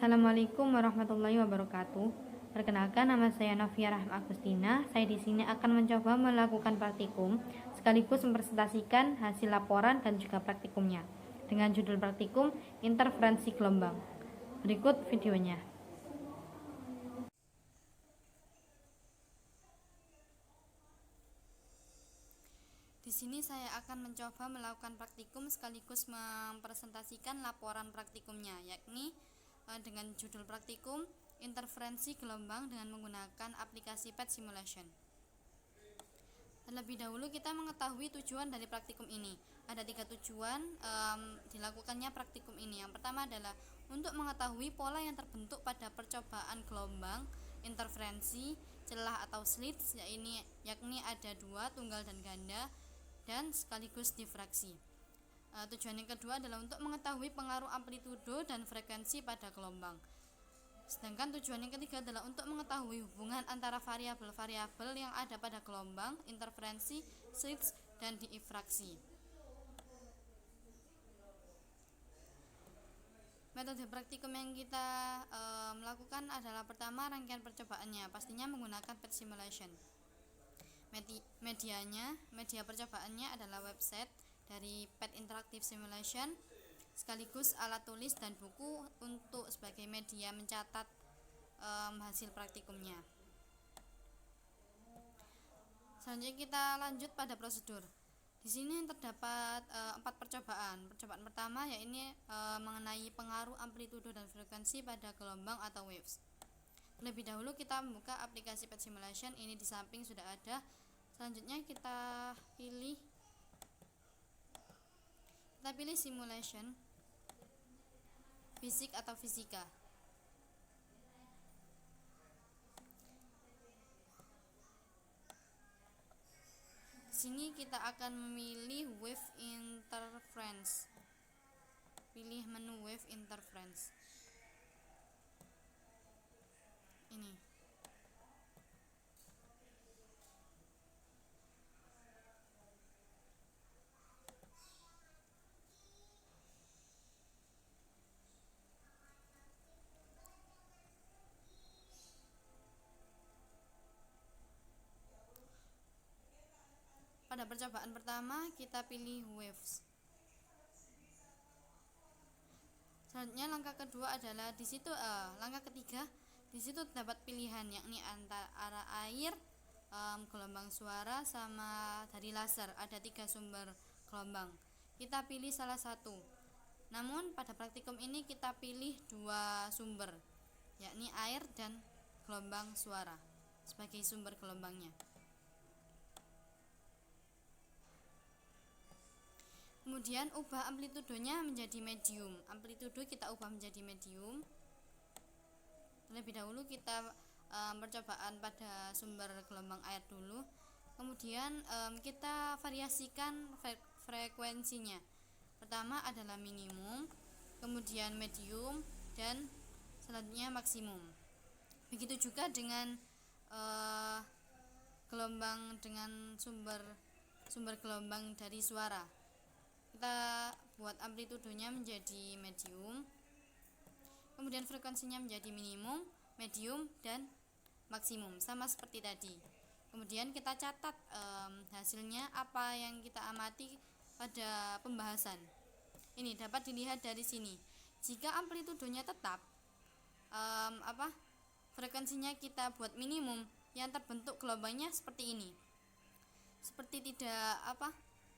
Assalamualaikum warahmatullahi wabarakatuh. Perkenalkan, nama saya Novia Rahma Agustina. Saya di sini akan mencoba melakukan praktikum sekaligus mempresentasikan hasil laporan dan juga praktikumnya dengan judul praktikum interferensi gelombang. Berikut videonya. Di sini saya akan mencoba melakukan praktikum sekaligus mempresentasikan laporan praktikumnya, yakni dengan judul praktikum interferensi gelombang dengan menggunakan aplikasi PET Simulation. Terlebih dahulu kita mengetahui tujuan dari praktikum ini. Ada 3 tujuan dilakukannya praktikum ini. Yang pertama adalah untuk mengetahui pola yang terbentuk pada percobaan gelombang interferensi celah atau slits, yakni ada 2, tunggal dan ganda, dan sekaligus difraksi. Tujuan yang kedua adalah untuk mengetahui pengaruh amplitudo dan frekuensi pada gelombang. Sedangkan tujuan yang ketiga adalah untuk mengetahui hubungan antara variabel-variabel yang ada pada gelombang, interferensi, slits, dan difraksi. Metode praktikum yang kita melakukan adalah pertama rangkaian percobaannya, pastinya menggunakan PET Simulation. Media percobaannya adalah website dari PET Interactive Simulation, sekaligus alat tulis dan buku untuk sebagai media mencatat hasil praktikumnya. Selanjutnya kita lanjut pada prosedur. Di sini terdapat 4 percobaan. Percobaan pertama yaitu mengenai pengaruh amplitudo dan frekuensi pada gelombang atau waves. Terlebih dahulu kita membuka aplikasi PET Simulation, ini di samping sudah ada. Selanjutnya kita pilih simulation, fisik atau fisika. Di sini kita akan memilih wave interference. Pilih menu wave interference. Ini. Pada percobaan pertama kita pilih waves. Selanjutnya langkah kedua adalah langkah ketiga, di situ terdapat pilihan yakni antara air, gelombang suara, sama dari laser. Ada 3 sumber gelombang. Kita pilih salah satu. Namun pada praktikum ini kita pilih 2 sumber, yakni air dan gelombang suara sebagai sumber gelombangnya. Kemudian ubah amplitudonya menjadi medium. Amplitudo kita ubah menjadi medium. Terlebih dahulu kita percobaan pada sumber gelombang air dulu. Kemudian kita variasikan frekuensinya. Pertama adalah minimum, kemudian medium, dan selanjutnya maksimum. Begitu juga dengan gelombang dengan sumber gelombang dari suara. Kita buat amplitudonya menjadi medium, kemudian frekuensinya menjadi minimum, medium, dan maksimum, sama seperti tadi. Kemudian kita catat hasilnya apa yang kita amati pada pembahasan. Ini dapat dilihat dari sini. Jika amplitudonya tetap, frekuensinya kita buat minimum, yang terbentuk gelombangnya seperti ini. Seperti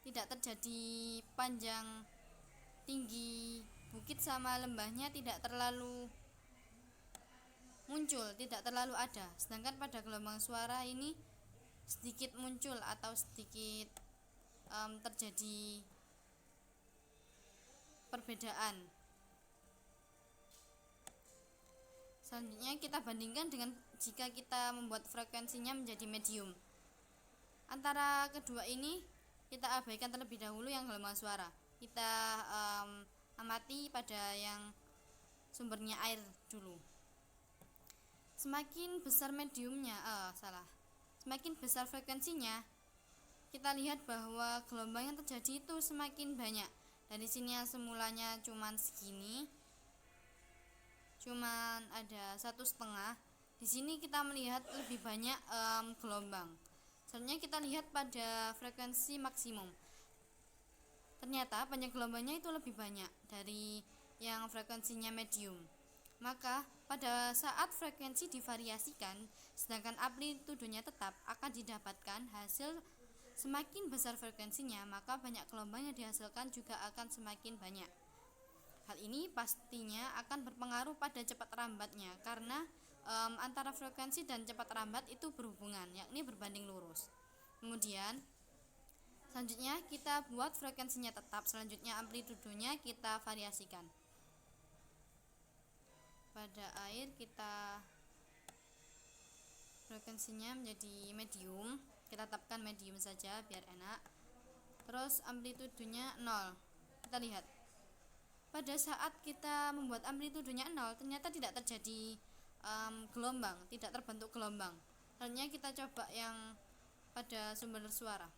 tidak terjadi panjang tinggi bukit sama lembahnya tidak terlalu muncul, tidak terlalu ada. Sedangkan pada gelombang suara ini sedikit muncul atau sedikit terjadi perbedaan. Selanjutnya kita bandingkan dengan jika kita membuat frekuensinya menjadi medium. Antara kedua ini kita abaikan terlebih dahulu yang gelombang suara. Kita amati pada yang sumbernya air dulu. Semakin besar semakin besar frekuensinya, kita lihat bahwa gelombang yang terjadi itu semakin banyak. Dari sini yang semulanya cuma segini, cuman ada 1,5. Di sini kita melihat lebih banyak gelombang. Selanjutnya kita lihat pada frekuensi maksimum. Ternyata banyak gelombangnya itu lebih banyak dari yang frekuensinya medium. Maka pada saat frekuensi divariasikan sedangkan amplitudenya tetap, akan didapatkan hasil semakin besar frekuensinya, maka banyak gelombang yang dihasilkan juga akan semakin banyak. Hal ini pastinya akan berpengaruh pada cepat rambatnya karena antara frekuensi dan cepat rambat itu berhubungan, yakni berbanding lurus. Kemudian selanjutnya kita buat frekuensinya tetap, selanjutnya amplitudenya kita variasikan. Pada air kita frekuensinya menjadi medium, kita tetapkan medium saja biar enak. Terus amplitudenya 0. Kita lihat pada saat kita membuat amplitudenya 0 ternyata tidak terjadi gelombang, tidak terbentuk gelombang. Selanjutnya kita coba yang pada sumber suara.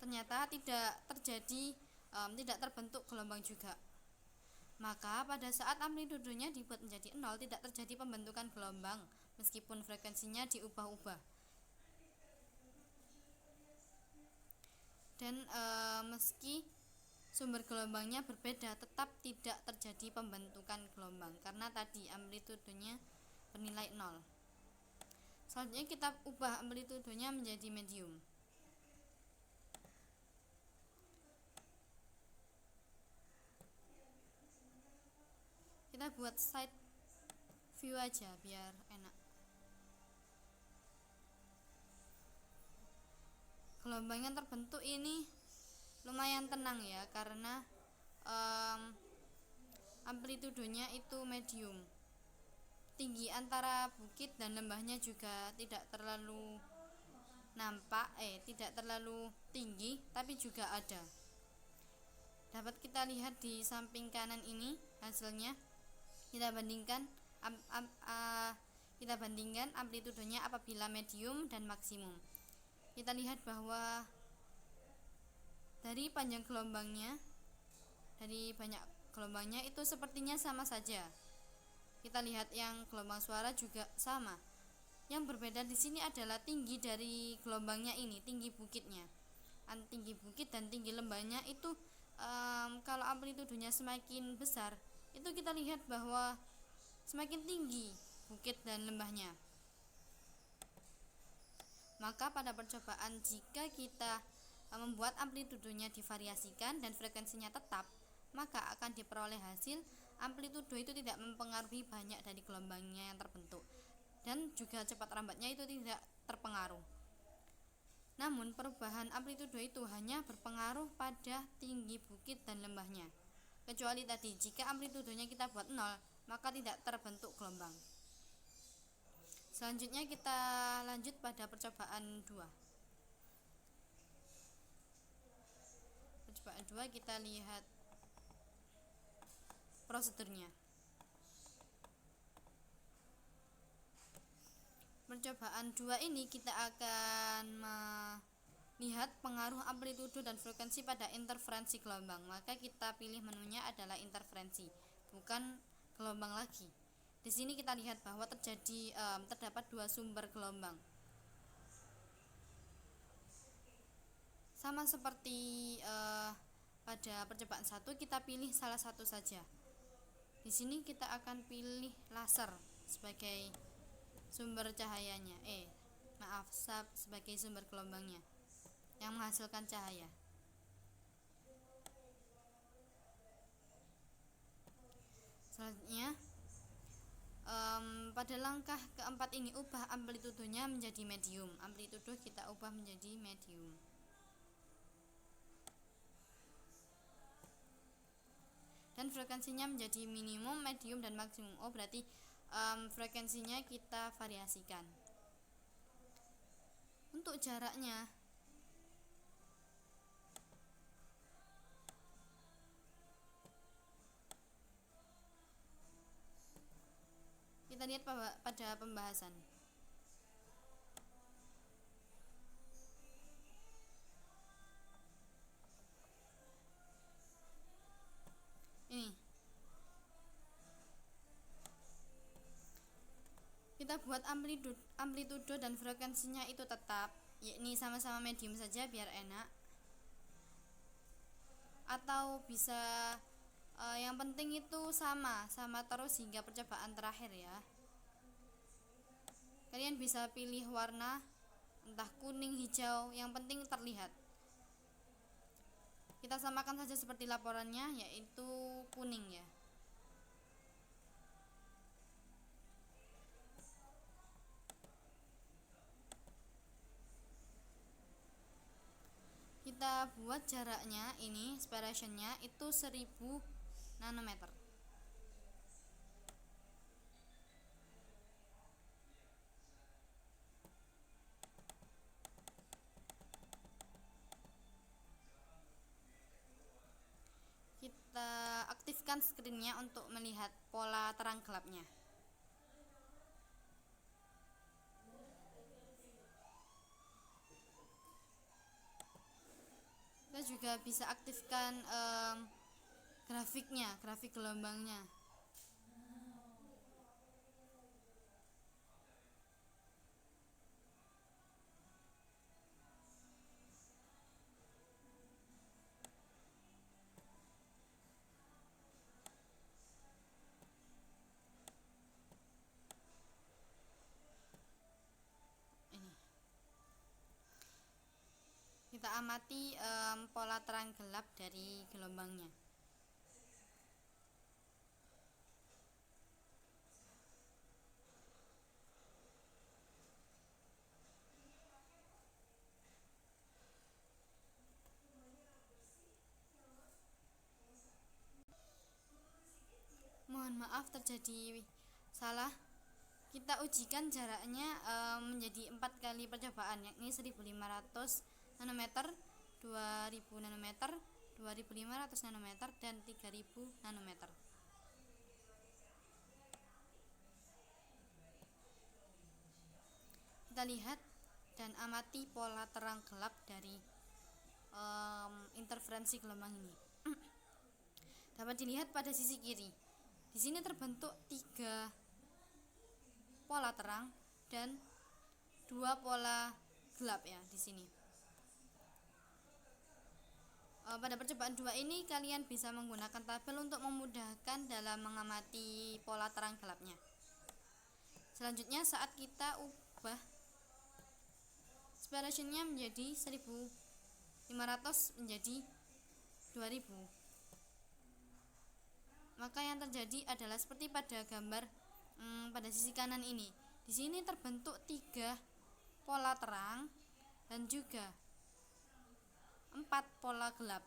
Ternyata tidak terjadi, tidak terbentuk gelombang juga. Maka pada saat amplitudenya dibuat menjadi 0 tidak terjadi pembentukan gelombang meskipun frekuensinya diubah-ubah. Dan meski sumber gelombangnya berbeda tetap tidak terjadi pembentukan gelombang karena tadi amplitudenya bernilai 0. Selanjutnya kita ubah amplitudenya menjadi medium. Kita buat side view aja biar enak. Gelombang yang terbentuk ini lumayan tenang ya karena amplitudenya itu medium. Tinggi antara bukit dan lembahnya juga tidak terlalu tidak terlalu tinggi tapi juga ada. Dapat kita lihat di samping kanan ini hasilnya. Kita bandingkan amplitudenya apabila medium dan maksimum. Kita lihat bahwa dari panjang gelombangnya, dari banyak gelombangnya itu sepertinya sama saja. Kita lihat yang gelombang suara juga sama. Yang berbeda di sini adalah tinggi dari gelombangnya ini, tinggi bukitnya. Tinggi bukit dan tinggi lembahnya itu kalau amplitudenya semakin besar, itu kita lihat bahwa semakin tinggi bukit dan lembahnya. Maka pada percobaan jika kita membuat amplitudenya divariasikan dan frekuensinya tetap, maka akan diperoleh hasil amplitudo itu tidak mempengaruhi banyak dari gelombangnya yang terbentuk dan juga cepat rambatnya itu tidak terpengaruh. Namun perubahan amplitudo itu hanya berpengaruh pada tinggi bukit dan lembahnya. Kecuali tadi jika amplitudenya kita buat 0, maka tidak terbentuk gelombang. Selanjutnya kita lanjut pada percobaan 2. Percobaan 2 kita lihat prosedurnya. Percobaan 2 ini kita akan melihat pengaruh amplitudo dan frekuensi pada interferensi gelombang. Maka kita pilih menunya adalah interferensi, bukan gelombang lagi. Di sini kita lihat bahwa terdapat 2 sumber gelombang. Sama seperti pada percobaan 1, kita pilih salah satu saja. Di sini kita akan pilih laser sebagai sumber cahayanya. Sebagai sumber gelombangnya yang menghasilkan cahaya. Selanjutnya pada langkah keempat ini ubah amplitudonya menjadi medium. Amplitudo kita ubah menjadi medium. Dan frekuensinya menjadi minimum, medium, dan maksimum. Berarti frekuensinya kita variasikan. Untuk jaraknya kita lihat pada pembahasan. Kita buat amplitudo dan frekuensinya itu tetap, yakni sama-sama medium saja biar enak. Atau bisa yang penting itu sama terus hingga percobaan terakhir ya. Kalian bisa pilih warna entah kuning, hijau, yang penting terlihat. Kita samakan saja seperti laporannya, yaitu kuning ya. Kita buat jaraknya ini, separationnya itu 1000 nanometer. Kita aktifkan screennya untuk melihat pola terang gelapnya. Kita juga bisa aktifkan grafiknya, grafik gelombangnya. Ini. Kita amati pola terang gelap dari gelombangnya. Mohon maaf terjadi salah. Kita ujikan jaraknya menjadi 4 kali percobaan, yakni 1500 nanometer, 2000 nanometer, 2500 nanometer, dan 3000 nanometer. Kita lihat dan amati pola terang gelap dari interferensi gelombang ini. Dapat dilihat pada sisi kiri. Di sini terbentuk 3 pola terang dan 2 pola gelap ya di sini. Pada percobaan 2 ini kalian bisa menggunakan tabel untuk memudahkan dalam mengamati pola terang gelapnya. Selanjutnya saat kita ubah separationnya menjadi 1500 menjadi 2000, maka yang terjadi adalah seperti pada gambar pada sisi kanan ini. Di sini terbentuk 3 pola terang dan juga 4 pola gelap.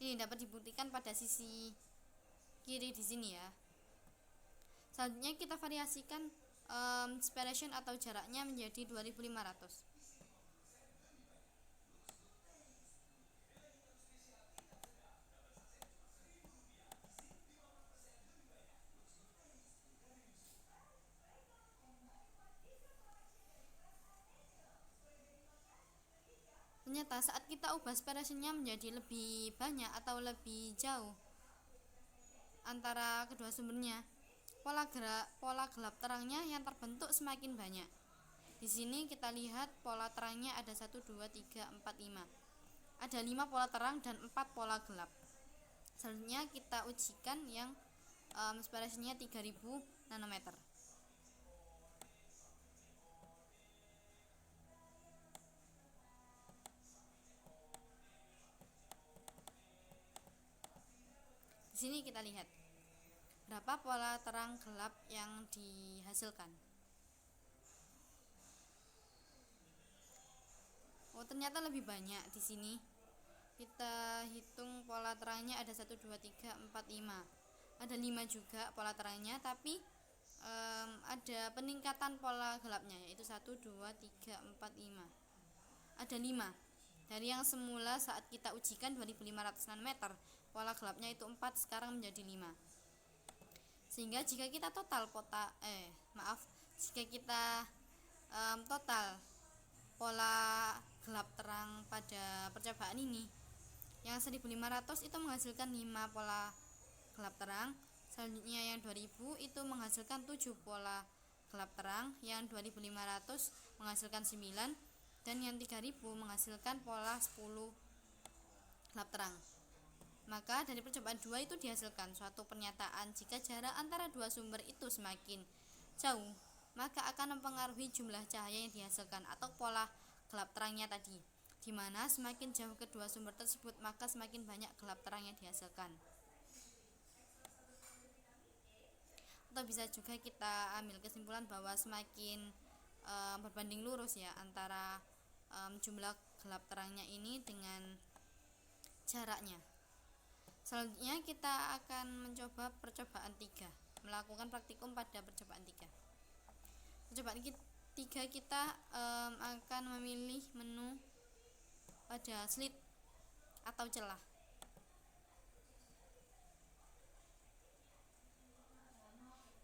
Ini dapat dibuktikan pada sisi kiri di sini ya. Selanjutnya kita variasikan separation atau jaraknya menjadi 2500. Ternyata saat kita ubah separationnya menjadi lebih banyak atau lebih jauh antara kedua sumbernya, pola gelap terangnya yang terbentuk semakin banyak. Di sini kita lihat pola terangnya ada 1, 2, 3, 4, 5. Ada 5 pola terang dan 4 pola gelap. Selanjutnya kita ujikan yang separationnya 3000 nanometer. Di sini kita lihat berapa pola terang gelap yang dihasilkan. Oh, ternyata lebih banyak di sini. Kita hitung pola terangnya ada 1, 2, 3, 4, 5. Ada 5 juga pola terangnya, tapi ada peningkatan pola gelapnya, yaitu 1, 2, 3, 4, 5. Ada 5. Dari yang semula saat kita ujikan 2500 nanometer, pola gelapnya itu 4, sekarang menjadi 5. Sehingga jika kita total jika kita total pola gelap terang pada percobaan ini, yang 1500 itu menghasilkan 5 pola gelap terang. Selanjutnya yang 2000 itu menghasilkan 7 pola gelap terang, yang 2500 menghasilkan 9, dan yang 3000 menghasilkan pola 10 gelap terang. Maka dari percobaan 2 itu dihasilkan suatu pernyataan jika jarak antara dua sumber itu semakin jauh, maka akan mempengaruhi jumlah cahaya yang dihasilkan atau pola gelap terangnya tadi, di mana semakin jauh kedua sumber tersebut maka semakin banyak gelap terang yang dihasilkan. Atau bisa juga kita ambil kesimpulan bahwa semakin berbanding lurus ya antara jumlah gelap terangnya ini dengan jaraknya. Selanjutnya kita akan mencoba percobaan 3, melakukan praktikum pada percobaan 3. Percobaan 3 kita akan memilih menu pada slit atau celah.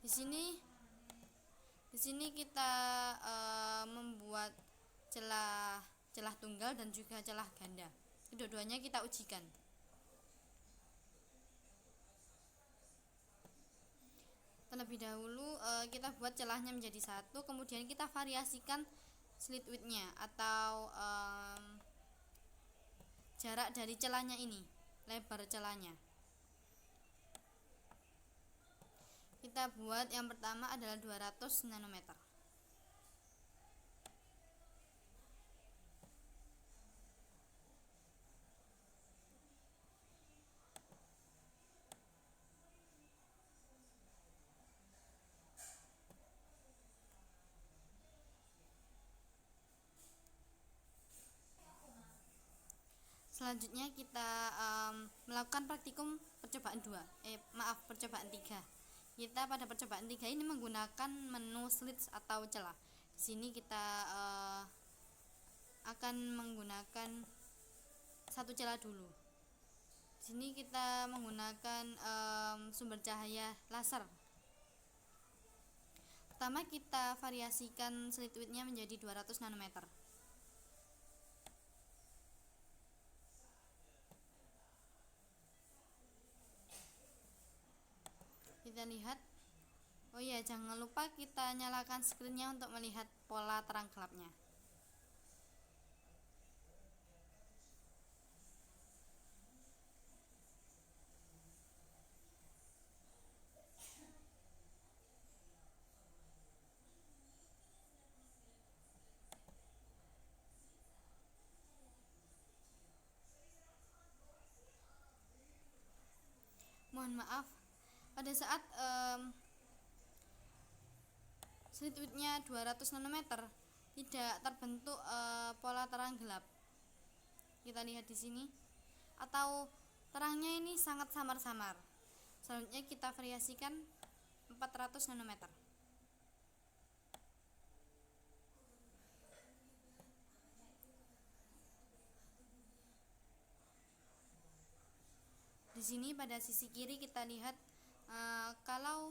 Di sini kita membuat celah tunggal dan juga celah ganda. Kedua-duanya kita ujikan. Terlebih dahulu kita buat celahnya menjadi 1, kemudian kita variasikan slit width-nya atau jarak dari celahnya ini, lebar celahnya. Kita buat yang pertama adalah 200 nanometer. Selanjutnya kita melakukan praktikum percobaan 3. Kita pada percobaan 3 ini menggunakan menu slits atau celah. Di sini kita akan menggunakan satu celah dulu. Di sini kita menggunakan sumber cahaya laser. Pertama kita variasikan slit width-nya menjadi 200 nanometer. Kita lihat, oh iya, jangan lupa kita nyalakan screen-nya untuk melihat pola terang gelapnya. Mohon maaf, pada saat slit width-nya 200 nanometer tidak terbentuk pola terang gelap. Kita lihat di sini, atau terangnya ini sangat samar-samar. Selanjutnya kita variasikan 400 nanometer. Di sini pada sisi kiri kita lihat kalau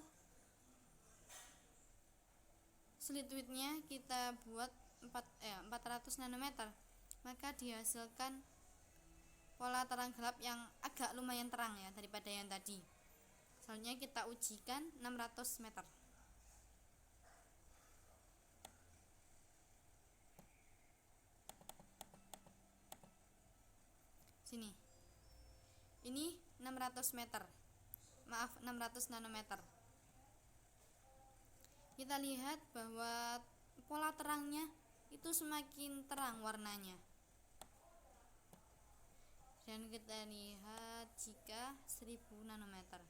slit width-nya kita buat 400 nanometer, maka dihasilkan pola terang gelap yang agak lumayan terang ya daripada yang tadi. Selanjutnya kita ujikan 600 meter. Sini. Ini 600 meter. 600 nanometer. Kita lihat bahwa pola terangnya itu semakin terang warnanya. Dan kita lihat jika 1000 nanometer.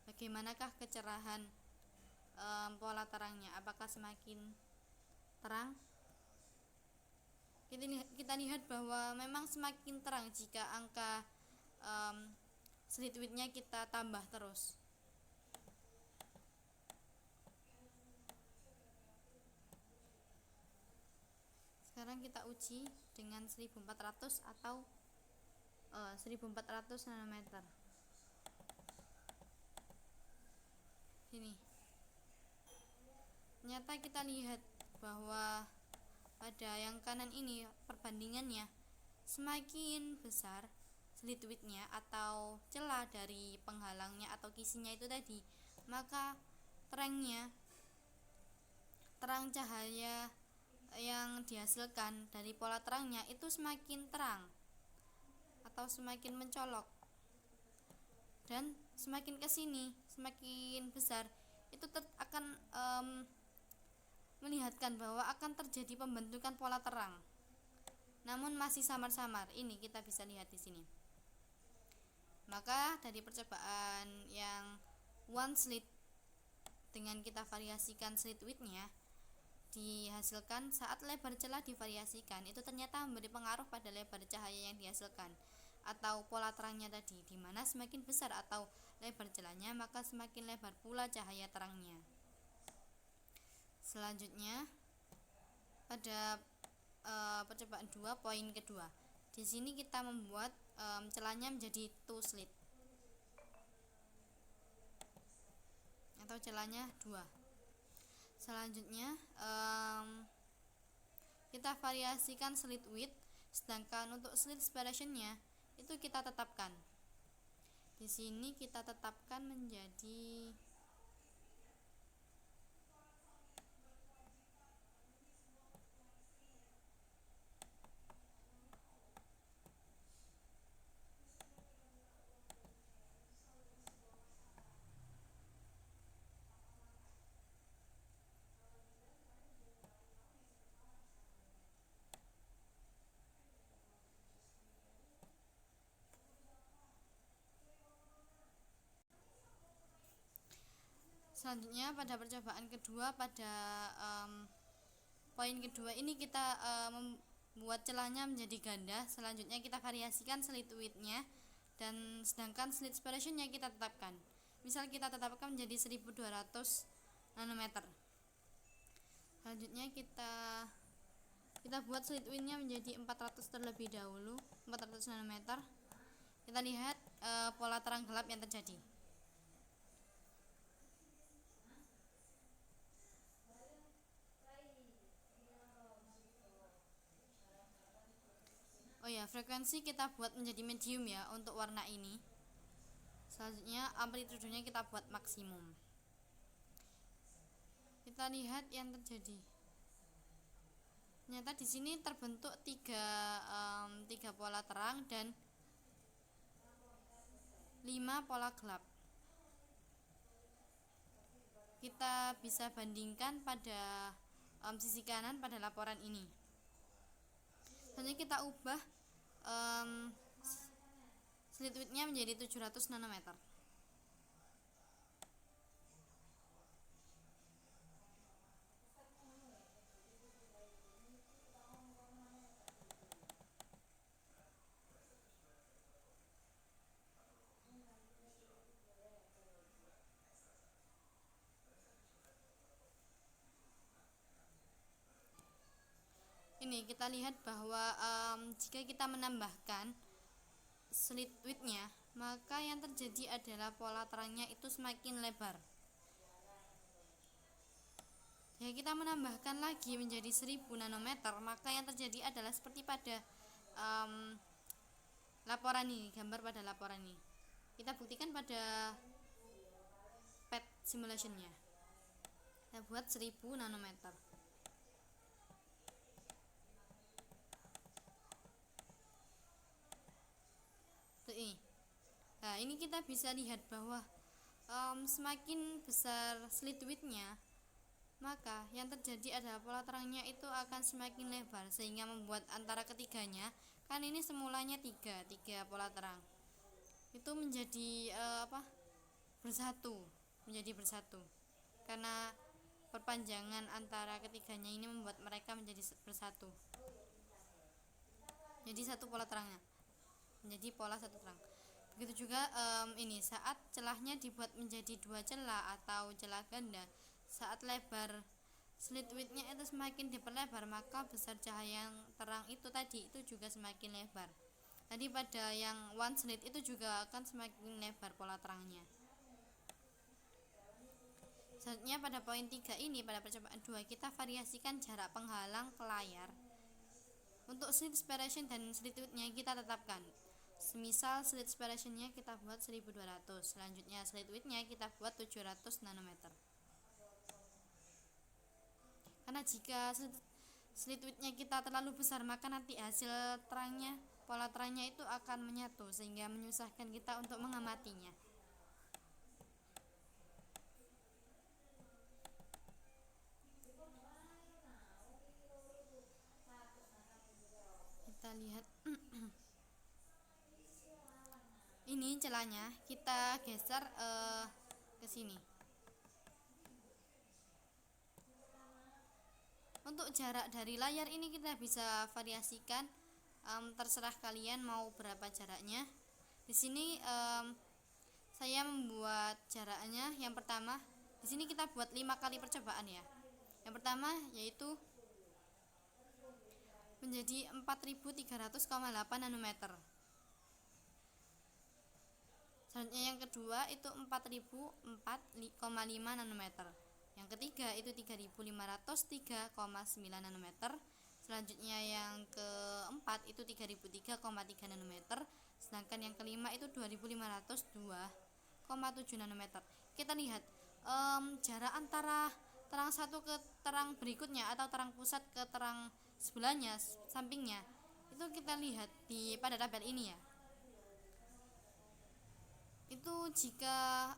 Bagaimanakah kecerahan pola terangnya? Apakah semakin terang? Kita lihat bahwa memang semakin terang jika angka slit width-nya kita tambah terus. Sekarang kita uji dengan 1400 atau 1400 nanometer. Ini. Ternyata kita lihat bahwa pada yang kanan ini perbandingannya semakin besar slit width-nya atau celah dari penghalangnya atau kisinya itu tadi, maka terangnya terang cahaya yang dihasilkan dari pola terangnya itu semakin terang atau semakin mencolok, dan semakin kesini semakin besar itu akan melihatkan bahwa akan terjadi pembentukan pola terang, namun masih samar-samar. Ini kita bisa lihat di sini. Maka dari percobaan yang one slit dengan kita variasikan slit width-nya, dihasilkan saat lebar celah divariasikan itu ternyata memberi pengaruh pada lebar cahaya yang dihasilkan atau pola terangnya tadi, di mana semakin besar atau lebar celahnya maka semakin lebar pula cahaya terangnya. Selanjutnya pada percobaan 2 poin kedua, di sini kita membuat celahnya menjadi two slit atau celahnya 2. Selanjutnya kita variasikan slit width, sedangkan untuk slit separation-nya itu kita tetapkan. Di sini kita tetapkan menjadi selanjutnya pada percobaan kedua pada poin kedua ini kita membuat celahnya menjadi ganda. Selanjutnya kita variasikan slit width-nya, dan sedangkan slit separation-nya kita tetapkan. Misal kita tetapkan menjadi 1200 nanometer. Selanjutnya kita buat slit width-nya menjadi 400 terlebih dahulu, 400 nanometer. Kita lihat pola terang gelap yang terjadi. Oh ya, frekuensi kita buat menjadi medium ya untuk warna ini. Selanjutnya amplitudenya kita buat maksimum. Kita lihat yang terjadi. Ternyata di sini terbentuk tiga pola terang dan 5 pola gelap. Kita bisa bandingkan pada sisi kanan pada laporan ini. Selanjutnya kita ubah slit width-nya menjadi 700 nanometer. Ini kita lihat bahwa jika kita menambahkan slit width-nya, maka yang terjadi adalah pola terangnya itu semakin lebar. Jika kita menambahkan lagi menjadi 1000 nanometer, maka yang terjadi adalah seperti pada laporan ini, gambar pada laporan ini. Kita buktikan pada PET simulation-nya. Kita buat 1000 nanometer. Nah, ini kita bisa lihat bahwa semakin besar slit width-nya, maka yang terjadi adalah pola terangnya itu akan semakin lebar, sehingga membuat antara ketiganya, kan ini semulanya tiga pola terang itu menjadi bersatu karena perpanjangan antara ketiganya ini membuat mereka menjadi bersatu, jadi satu pola terangnya menjadi pola satu terang. Begitu juga ini saat celahnya dibuat menjadi 2 celah atau celah ganda, saat lebar slit width-nya itu semakin diperlebar, maka besar cahaya yang terang itu tadi itu juga semakin lebar. Tadi pada yang one slit itu juga akan semakin lebar pola terangnya. Selanjutnya pada poin 3 ini, pada percobaan 2 kita variasikan jarak penghalang ke layar. Untuk slit separation dan slit width-nya kita tetapkan. Semisal slit separation-nya kita buat 1200, selanjutnya slit width-nya kita buat 700 nanometer. karena jika slit widthnya kita terlalu besar, maka nanti hasil terangnya, pola terangnya itu akan menyatu sehingga menyusahkan kita untuk mengamatinya. Kita lihat ini celahnya, kita geser ke sini. Untuk jarak dari layar ini kita bisa variasikan, terserah kalian mau berapa jaraknya. Di sini saya membuat jaraknya, yang pertama di sini kita buat 5 kali percobaan ya. Yang pertama yaitu menjadi 4300,8 nanometer. Selanjutnya yang kedua itu 4004,5 nanometer. Yang ketiga itu 3503,9 nanometer. Selanjutnya yang keempat itu 3003,3 nanometer. Sedangkan yang kelima itu 2502,7 nanometer. Kita lihat jarak antara terang satu ke terang berikutnya atau terang pusat ke terang sebelahnya, sampingnya, itu kita lihat pada tabel ini ya. Itu jika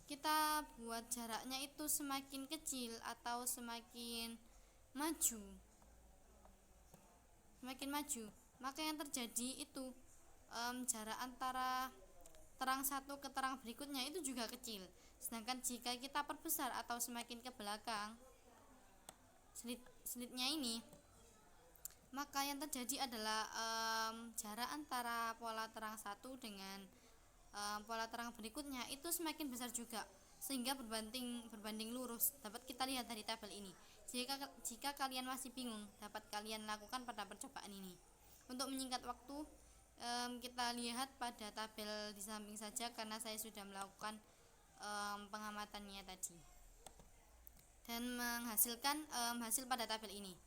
kita buat jaraknya itu semakin kecil atau semakin maju, maka yang terjadi itu jarak antara terang satu ke terang berikutnya itu juga kecil. Sedangkan jika kita perbesar atau semakin ke belakang slitnya ini, maka yang terjadi adalah jarak antara pola terang satu dengan pola terang berikutnya itu semakin besar juga, sehingga berbanding lurus. Dapat kita lihat dari tabel ini. Jika kalian masih bingung, dapat kalian lakukan pada percobaan ini. Untuk menyingkat waktu, kita lihat pada tabel di samping saja karena saya sudah melakukan pengamatannya tadi dan menghasilkan hasil pada tabel ini.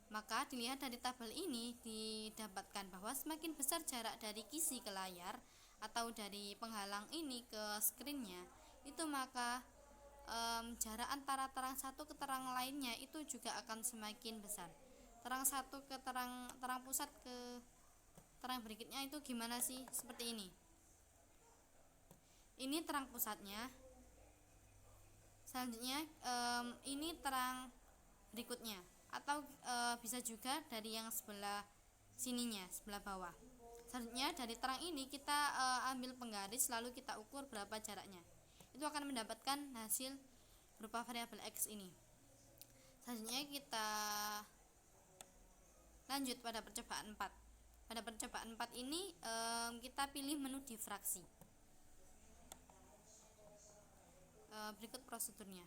Maka dilihat dari tabel ini didapatkan bahwa semakin besar jarak dari kisi ke layar atau dari penghalang ini ke skrinnya, itu maka jarak antara terang satu ke terang lainnya itu juga akan semakin besar. Terang satu ke terang pusat ke terang berikutnya itu gimana sih? Seperti ini. Ini terang pusatnya. Selanjutnya ini terang berikutnya, atau bisa juga dari yang sebelah sininya, sebelah bawah. Selanjutnya dari terang ini kita ambil penggaris, lalu kita ukur berapa jaraknya. Itu akan mendapatkan hasil berupa variabel X ini. Selanjutnya kita lanjut pada percobaan 4. Pada percobaan 4 ini kita pilih menu difraksi. Berikut prosedurnya.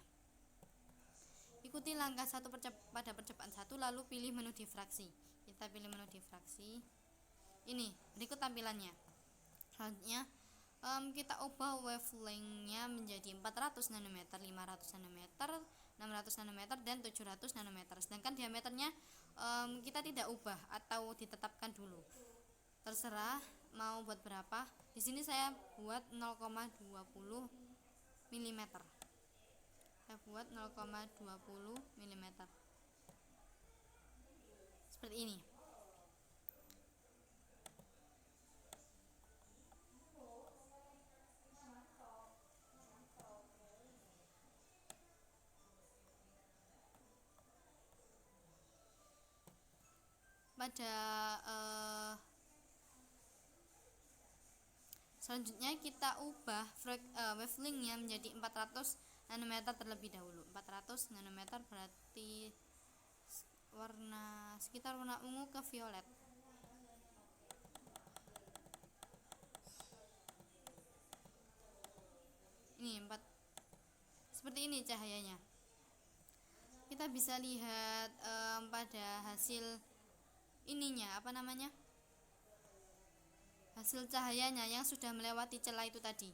Ikuti langkah 1 pada percobaan 1, lalu pilih menu difraksi. Kita pilih menu difraksi. Ini berikut tampilannya. Selanjutnya kita ubah wavelength-nya menjadi 400 nanometer, 500 nanometer, 600 nanometer, dan 700 nanometer. Sedangkan diameternya kita tidak ubah atau ditetapkan dulu. Terserah mau buat berapa. Di sini saya buat 0,20 mm. Saya buat 0,20 mm. Seperti ini. Pada selanjutnya kita ubah wavelength-nya menjadi 400 nanometer terlebih dahulu. 400 nanometer berarti sekitar warna ungu ke violet. Ini seperti ini cahayanya. Kita bisa lihat pada hasil ininya, hasil cahayanya yang sudah melewati celah itu tadi.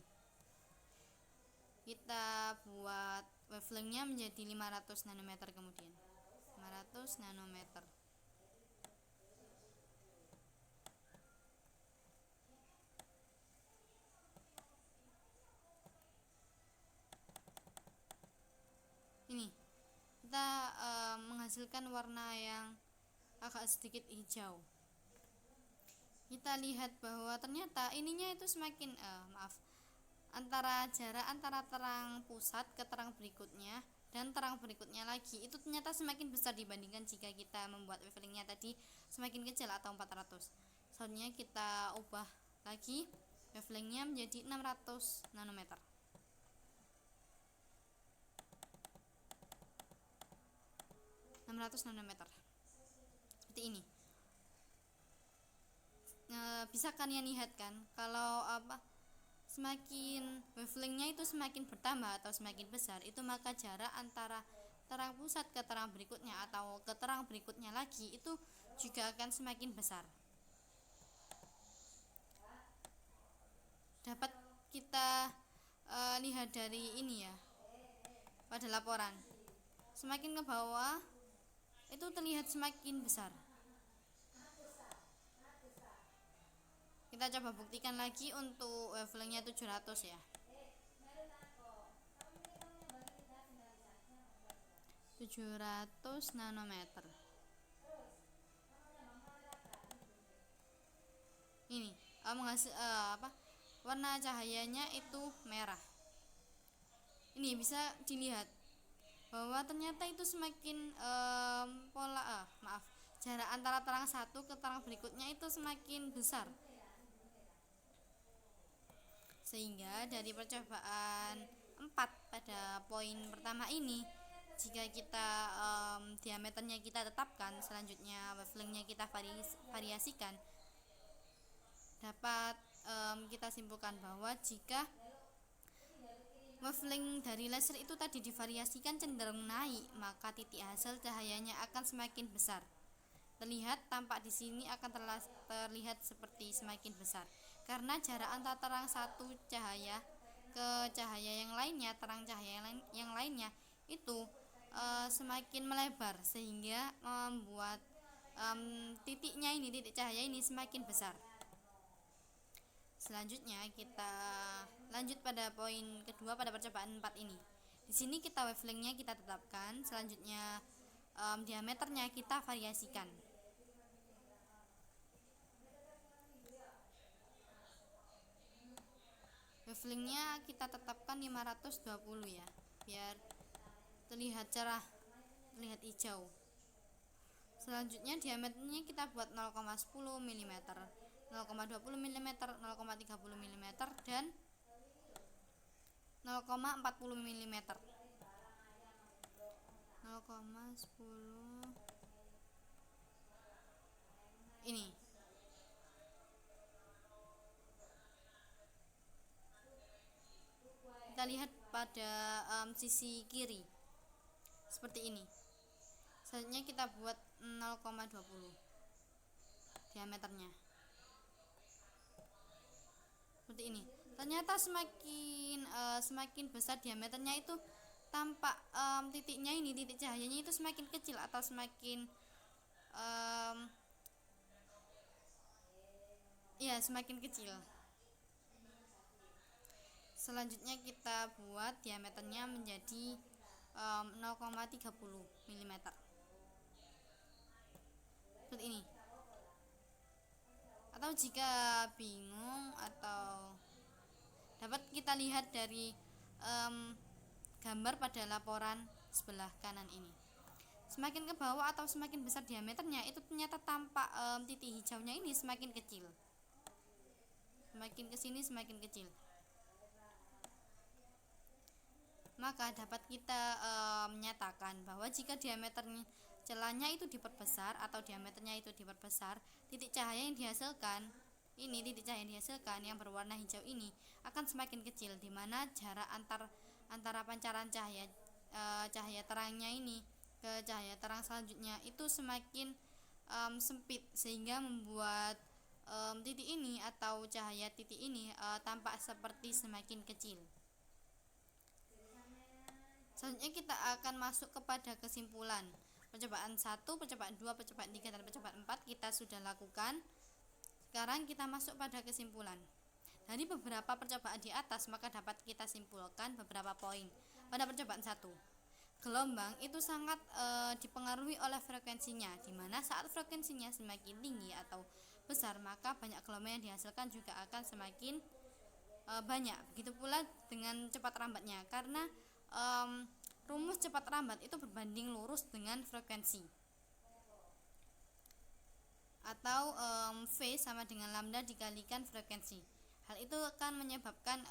Kita buat wavelength-nya menjadi 500 nanometer kemudian. 500 nanometer. Ini kita menghasilkan warna yang agak sedikit hijau. Kita lihat bahwa ternyata ininya itu semakin jarak antara terang pusat ke terang berikutnya dan terang berikutnya lagi itu ternyata semakin besar dibandingkan jika kita membuat wavelengthnya tadi semakin kecil atau 400. Selanjutnya kita ubah lagi wavelengthnya menjadi 600 nanometer. Seperti ini. Bisa kalian lihat kan kalau semakin wavelengthnya itu semakin bertambah atau semakin besar, itu maka jarak antara terang pusat ke terang berikutnya atau ke terang berikutnya lagi itu juga akan semakin besar. Dapat kita lihat dari ini ya, pada laporan. Semakin ke bawah itu terlihat semakin besar. Kita coba buktikan lagi untuk wavelengthnya 700 ya. 700 nanometer. Ini warna cahayanya itu merah. Ini bisa dilihat bahwa ternyata itu semakin jarak antara terang satu ke terang berikutnya itu semakin besar. Sehingga dari percobaan 4 pada poin pertama ini, jika kita diameternya kita tetapkan, selanjutnya wavelengthnya kita variasikan, dapat kita simpulkan bahwa jika wavelength dari laser itu tadi divariasikan cenderung naik, maka titik hasil cahayanya akan semakin besar. Terlihat tampak di sini akan terlihat seperti semakin besar karena jarak antara terang satu cahaya ke cahaya yang lainnya, terang cahaya yang lainnya itu semakin melebar sehingga membuat titik cahaya ini semakin besar. Selanjutnya kita lanjut pada poin kedua pada percobaan 4 ini. Di sini kita wavelengthnya kita tetapkan, selanjutnya diameternya kita variasikan. Wavelengthnya kita tetapkan 520 ya, biar terlihat cerah, terlihat hijau. Selanjutnya diameternya kita buat 0,10 mm, 0,20 mm, 0,30 mm dan 0,40 mm. 0,10 ini. Kita lihat pada sisi kiri seperti ini. Selanjutnya kita buat 0,20 diameternya seperti ini. Ternyata semakin besar diameternya itu tampak titiknya ini, titik cahayanya itu semakin kecil atau semakin semakin kecil. Selanjutnya kita buat diameternya menjadi 0,30 mm seperti ini. Atau jika bingung atau dapat kita lihat dari gambar pada laporan sebelah kanan ini. Semakin ke bawah atau semakin besar diameternya itu ternyata tampak titik hijaunya ini semakin kecil. Semakin kesini semakin kecil. Maka dapat kita menyatakan bahwa jika diameternya celahnya itu diperbesar atau diameternya itu diperbesar, titik cahaya yang dihasilkan yang berwarna hijau ini akan semakin kecil, di mana jarak antara pancaran cahaya terangnya ini ke cahaya terang selanjutnya itu semakin sempit, sehingga membuat titik ini atau cahaya titik ini tampak seperti semakin kecil. Selanjutnya kita akan masuk kepada kesimpulan. Percobaan 1, percobaan 2, percobaan 3, dan percobaan 4 kita sudah lakukan. Sekarang kita masuk pada kesimpulan. Dari beberapa percobaan di atas, maka dapat kita simpulkan beberapa poin. Pada percobaan 1, gelombang itu sangat dipengaruhi oleh frekuensinya, di mana saat frekuensinya semakin tinggi atau besar maka banyak gelombang yang dihasilkan juga akan semakin banyak. Begitu pula dengan cepat rambatnya, karena rumus cepat rambat itu berbanding lurus dengan frekuensi, atau V sama dengan lambda dikalikan frekuensi. Hal itu akan menyebabkan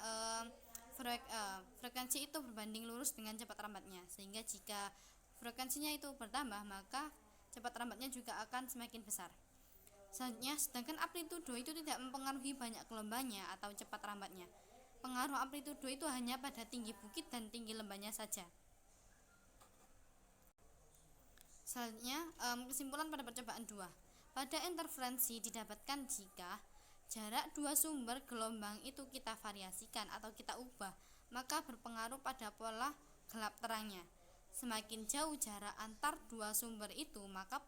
frekuensi itu berbanding lurus dengan cepat rambatnya, sehingga jika frekuensinya itu bertambah maka cepat rambatnya juga akan semakin besar. Selanjutnya, sedangkan amplitudo itu tidak mempengaruhi banyak gelombangnya atau cepat rambatnya. Pengaruh amplitudo itu hanya pada tinggi bukit dan tinggi lembahnya saja. Selanjutnya, kesimpulan pada percobaan 2. Pada interferensi didapatkan jika jarak dua sumber gelombang itu kita variasikan atau kita ubah, maka berpengaruh pada pola gelap terangnya. Semakin jauh jarak antar dua sumber itu, maka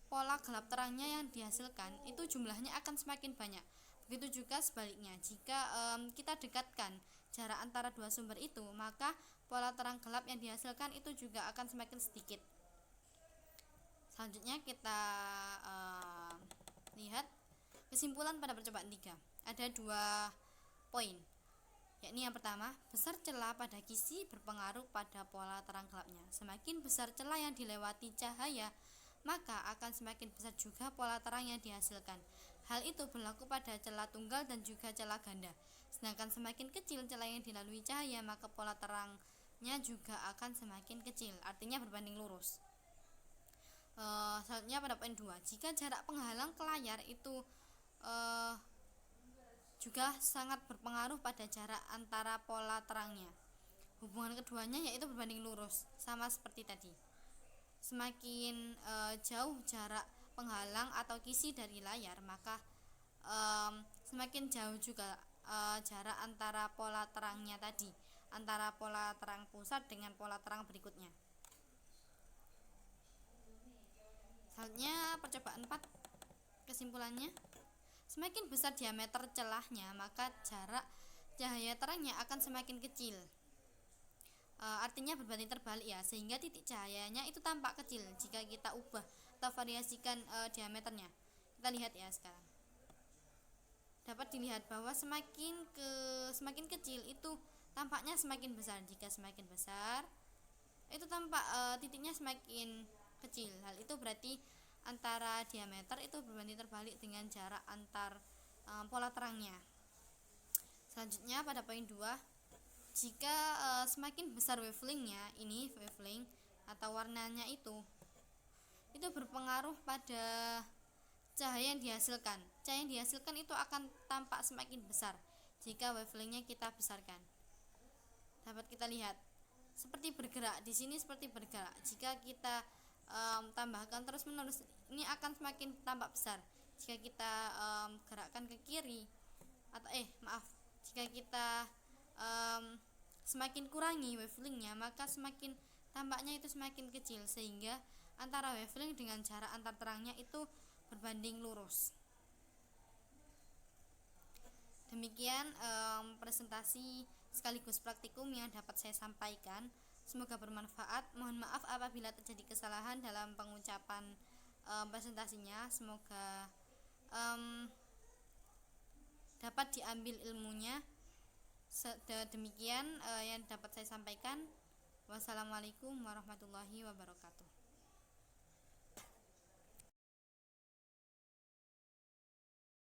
pola gelap terangnya yang dihasilkan itu jumlahnya akan semakin banyak. Begitu juga sebaliknya, jika kita dekatkan jarak antara dua sumber itu, maka pola terang gelap yang dihasilkan itu juga akan semakin sedikit. Selanjutnya kita lihat kesimpulan pada percobaan 3. Ada 2 poin, yakni yang pertama, besar celah pada kisi berpengaruh pada pola terang gelapnya. Semakin besar celah yang dilewati cahaya, maka akan semakin besar juga pola terang yang dihasilkan. Hal itu berlaku pada celah tunggal dan juga celah ganda. Sedangkan semakin kecil celah yang dilalui cahaya, maka pola terangnya juga akan semakin kecil, artinya berbanding lurus. Selanjutnya pada poin 2, jika jarak penghalang ke layar itu juga sangat berpengaruh pada jarak antara pola terangnya. Hubungan keduanya yaitu berbanding lurus, sama seperti tadi. Semakin jauh jarak penghalang atau kisi dari layar, maka semakin jauh juga jarak antara pola terangnya tadi, antara pola terang pusat dengan pola terang berikutnya. Selanjutnya percobaan 4, kesimpulannya, semakin besar diameter celahnya, maka jarak cahaya terangnya akan semakin kecil. Artinya berbanding terbalik ya, sehingga titik cahayanya itu tampak kecil jika kita ubah atau variasikan diameternya. Kita lihat ya sekarang. Dapat dilihat bahwa semakin kecil itu tampaknya semakin besar. Jika semakin besar itu tampak titiknya semakin kecil. Hal itu berarti antara diameter itu berbanding terbalik dengan jarak antar pola terangnya. Selanjutnya pada poin 2, jika semakin besar wavelengthnya, ini wavelength atau warnanya itu berpengaruh pada cahaya yang dihasilkan. Cahaya yang dihasilkan itu akan tampak semakin besar jika wavelengthnya kita besarkan. Dapat kita lihat seperti bergerak di sini, seperti bergerak. Jika kita tambahkan terus menerus, ini akan semakin tampak besar. Jika kita gerakkan ke kiri atau jika kita semakin kurangi wavelengthnya, maka semakin tampaknya itu semakin kecil, sehingga antara wavelength dengan jarak antar terangnya itu berbanding lurus. Demikian presentasi sekaligus praktikum yang dapat saya sampaikan. Semoga bermanfaat. Mohon maaf apabila terjadi kesalahan dalam pengucapan presentasinya. Semoga dapat diambil ilmunya. Demikian yang dapat saya sampaikan. Wassalamualaikum warahmatullahi wabarakatuh.